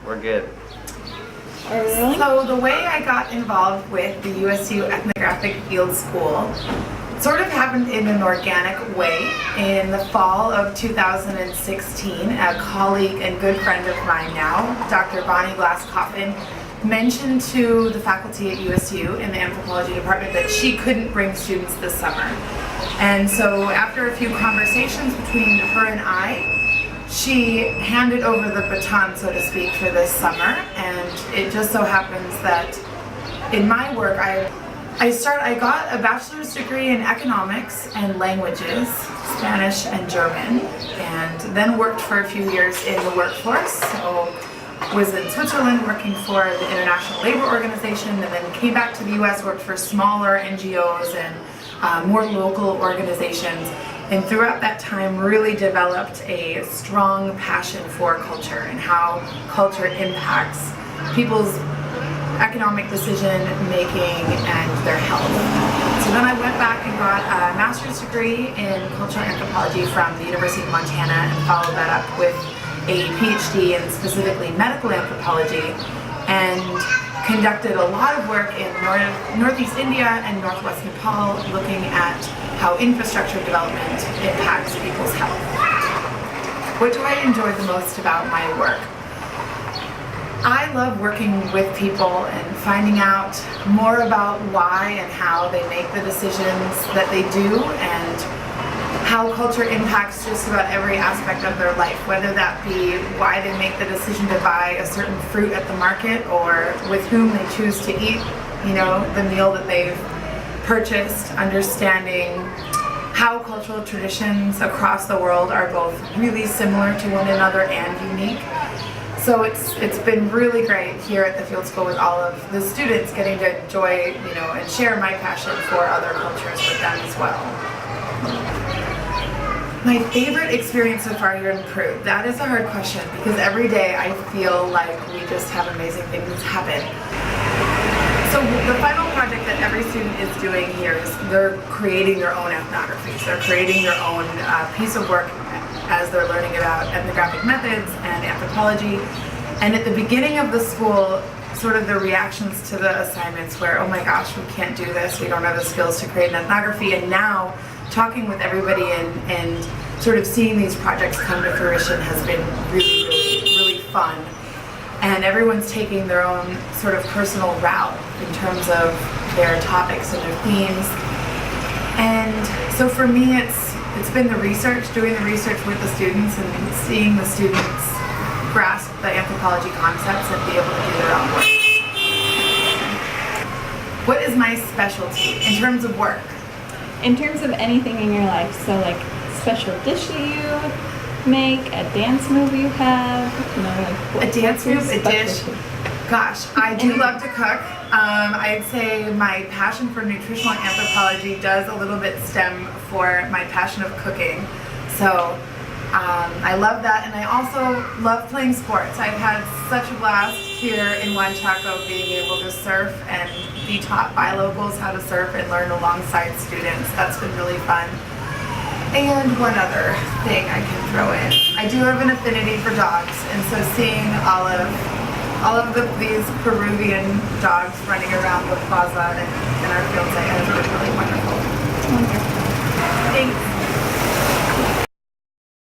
We're good. So the way I got involved with the USU Ethnographic Field School sort of happened in an organic way. In the fall of 2016, a colleague and good friend of mine now, Dr. Bonnie Glass-Coffin, mentioned to the faculty at USU in the anthropology department that she couldn't bring students this summer. And so after a few conversations between her and I, she handed over the baton, so to speak, for this summer. And it just so happens that in my work, I got a bachelor's degree in economics and languages, Spanish and German, and then worked for a few years in the workforce. So was in Switzerland working for the International Labor Organization, and then came back to the US, worked for smaller NGOs and more local organizations. And throughout that time really developed a strong passion for culture and how culture impacts people's economic decision making and their health. So then I went back and got a master's degree in cultural anthropology from the University of Montana and followed that up with a PhD in specifically medical anthropology, and conducted a lot of work in Northeast India and Northwest Nepal, looking at how infrastructure development impacts people's health. What do I enjoy the most about my work? I love working with people and finding out more about why and how they make the decisions that they do, and how culture impacts just about every aspect of their life, whether that be why they make the decision to buy a certain fruit at the market, or with whom they choose to eat, the meal that they've purchased, understanding how cultural traditions across the world are both really similar to one another and unique. So it's been really great here at the field school with all of the students, getting to enjoy, and share my passion for other cultures with them as well. My favorite experience so far here in Peru, that is a hard question, because every day I feel like we just have amazing things happen. So the final project that every student is doing here is they're creating their own ethnographies. They're creating their own piece of work as they're learning about ethnographic methods and anthropology. And at the beginning of the school, sort of the reactions to the assignments were, oh my gosh, we can't do this, we don't have the skills to create an ethnography. And now, talking with everybody and sort of seeing these projects come to fruition has been really fun. And everyone's taking their own sort of personal route in terms of their topics and their themes. And so for me, it's been the research, doing the research with the students and seeing the students grasp the anthropology concepts and be able to do their own work. What is my specialty in terms of work? In terms of anything in your life, so like special dish you make, a dance move you have, a dance move, a dish. Gosh, I do love to cook. I'd say my passion for nutritional anthropology does a little bit stem for my passion of cooking. So I love that, and I also love playing sports. I've had such a blast here in Huanchaco being able to surf and be taught by locals how to surf and learn alongside students. That's been really fun. And one other thing I can throw in. I do have an affinity for dogs, and so seeing all of these Peruvian dogs running around the plaza in our field site has been really wonderful. Thanks.